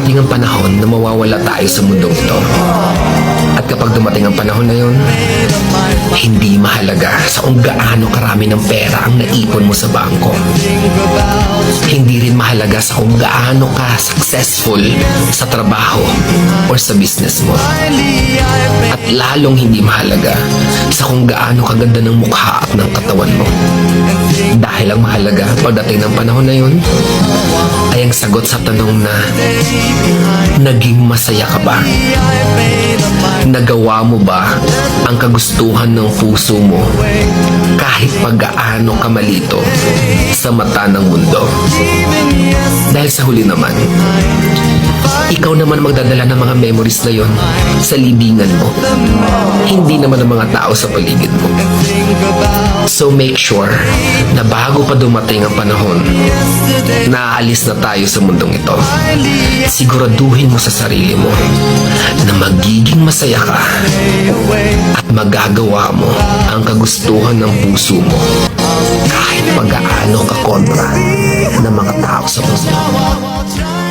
darating ang panahon na mawawala tayo sa mundong ito. At kapag dumating ang panahon na yun, hindi mahalaga sa kung gaano karami ng pera ang naipon mo sa bangko. Hindi rin mahalaga sa kung gaano ka successful sa trabaho or sa business mo. At lalong hindi mahalaga sa kung gaano kaganda ng mukha at ng katawan mo. Dahil ang mahalaga pagdating ng panahon na yun ay ang sagot sa tanong na naging masaya ka ba? Nagawa mo ba ang kagustuhan ng puso mo kahit pag-gaano ka malito sa mata ng mundo? Dahil sa huli naman, ikaw naman magdadala ng mga memories na yon sa libingan mo. Hindi naman ang mga tao sa paligid mo. So make sure na bago pa dumating ang panahon na aalis na tayo sa mundong ito, siguraduhin mo sa sarili mo na magiging masaya ka at magagawa mo ang kagustuhan ng puso mo kahit pag-aano ka kontra ng mga tao sa puso mo.